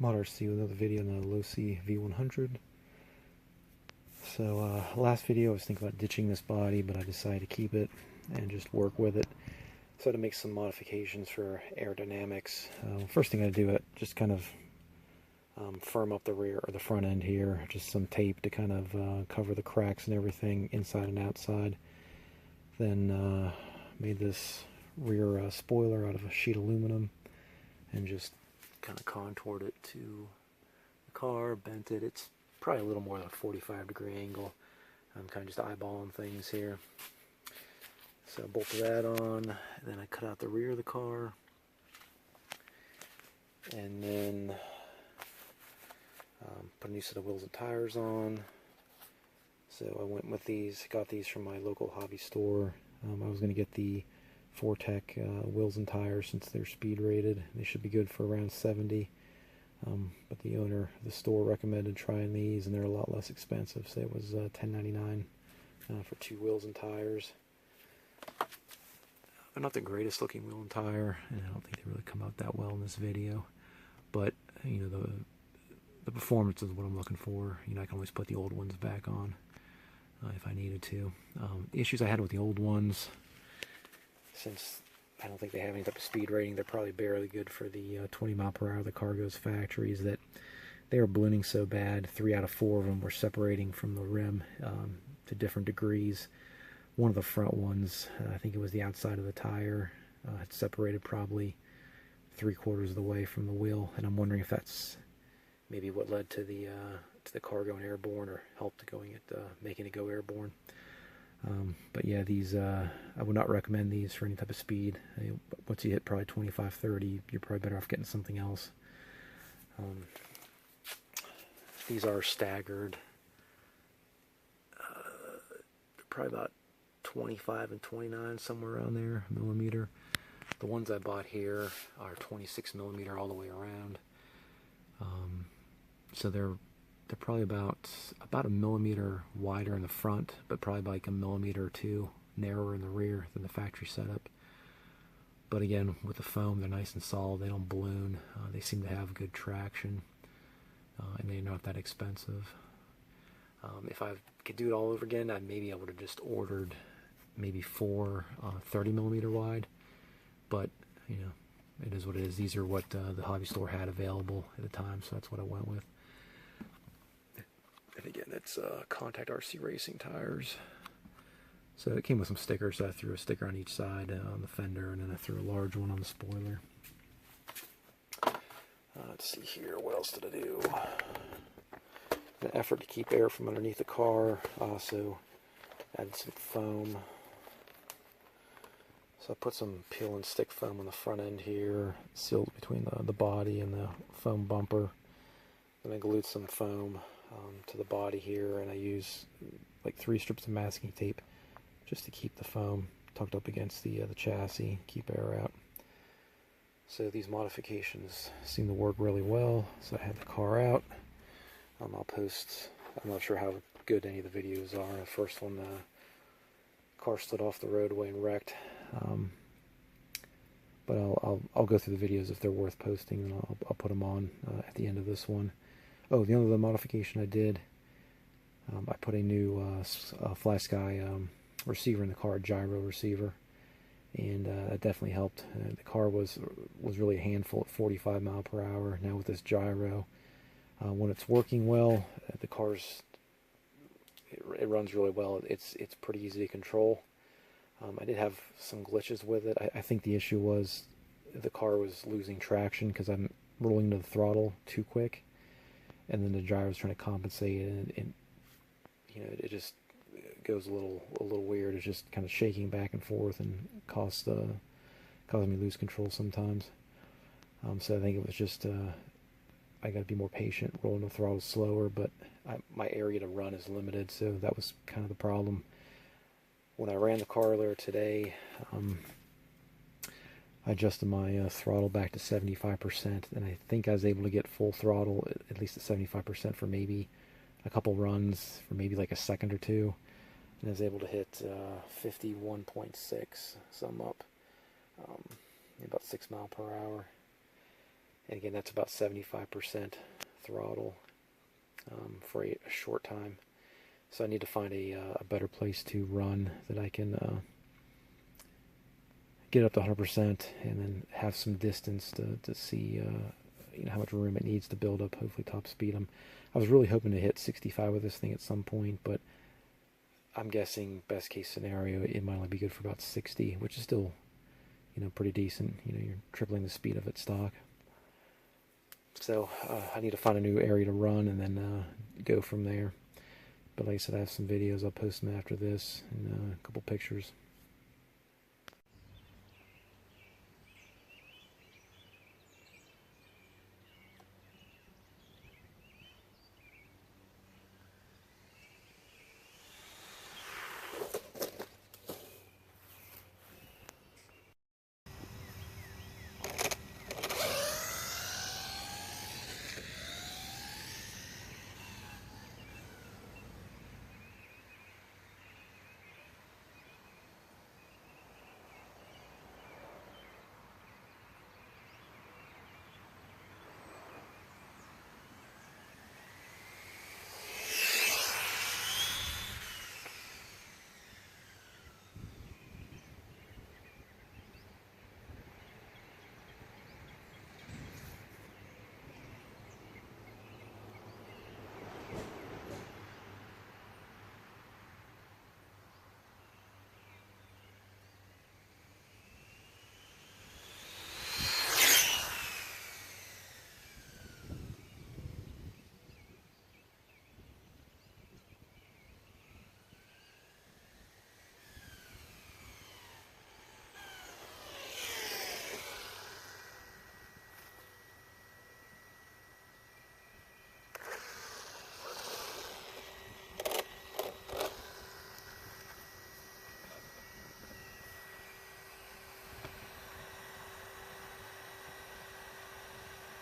See you another video on the Losi V100. So last video I was thinking about ditching this body, but I decided to keep it and just work with it. So I had to make some modifications for aerodynamics. First thing I do, just kind of firm up the rear or the front end here. Just some tape to kind of cover the cracks and everything inside and outside. Then made this rear spoiler out of a sheet aluminum and just kind of contoured it to the car, bent it. It's probably a little more than a 45-degree angle. I'm kind of just eyeballing things here. So I bolted that on, then I cut out the rear of the car, and then put a new set of wheels and tires on. So I went with these, got these from my local hobby store. I was going to get the Fortec wheels and tires since they're speed rated. They should be good for around 70. But the owner of the store recommended trying these, and they're a lot less expensive. So it was $10.99 for 2 wheels and tires. They're not the greatest looking wheel and tire, and I don't think they really come out that well in this video. But you know, the performance is what I'm looking for. You know, I can always put the old ones back on if I needed to. The issues I had with the old ones, since I don't think they have any type of speed rating, they're probably barely good for the 20 mile per hour the car goes factories, that they were ballooning so bad. 3 out of 4 of them were separating from the rim to different degrees. One of the front ones, I think it was the outside of the tire, had separated probably 3/4 of the way from the wheel, and I'm wondering if that's maybe what led to the car going airborne, or helped making it go airborne. But yeah, these I would not recommend these for any type of speed. Once you hit probably 25, 30, you're probably better off getting something else. These are staggered. Probably about 25 and 29, somewhere around there, millimeter. The ones I bought here are 26 millimeter all the way around. So they're probably about a millimeter wider in the front, but probably like a millimeter or 2 narrower in the rear than the factory setup. But again, with the foam, they're nice and solid. They don't balloon. They seem to have good traction, and they're not that expensive. If I could do it all over again, maybe I would have just ordered maybe 4 30 millimeter wide. But you know, it is what it is. These are what the hobby store had available at the time, so that's what I went with. And again, it's Contact RC Racing tires. So it came with some stickers, so I threw a sticker on each side on the fender, and then I threw a large one on the spoiler. Let's see here, what else did I do? In an effort to keep air from underneath the car, also added some foam. So I put some peel and stick foam on the front end here, sealed between the body and the foam bumper. Then I glued some foam to the body here, and I use like 3 strips of masking tape just to keep the foam tucked up against the chassis, keep air out. So these modifications seem to work really well. So I had the car out. I'll post, I'm not sure how good any of the videos are. The first one, car slid off the roadway and wrecked. But I'll go through the videos if they're worth posting, and I'll put them on at the end of this one. Oh, the other modification I did, I put a new Fly Sky receiver in the car, a gyro receiver, and that definitely helped. The car was really a handful at 45 mile per hour. Now with this gyro, when it's working well, the car's it runs really well. It's pretty easy to control. I did have some glitches with it. I think the issue was the car was losing traction because I'm rolling to the throttle too quick, and then the gyro was trying to compensate, and you know, it just goes a little weird. It's just kind of shaking back and forth, and causing me to lose control sometimes. So I think it was just I got to be more patient, rolling the throttle slower, but my area to run is limited, so that was kind of the problem. When I ran the car earlier today, I adjusted my throttle back to 75%, and I think I was able to get full throttle, at least at 75% for maybe a couple runs, for maybe like a second or two, and I was able to hit 51.6, so I'm up about 6 miles per hour. And again, that's about 75% throttle for a short time. So I need to find a better place to run that I can get up to 100% and then have some distance to see how much room it needs to build up, hopefully top speed. I was really hoping to hit 65 with this thing at some point, but I'm guessing best case scenario it might only be good for about 60, which is still pretty decent. You're tripling the speed of its stock. So I need to find a new area to run and then go from there. But like I said, I have some videos. I'll post them after this and a couple pictures.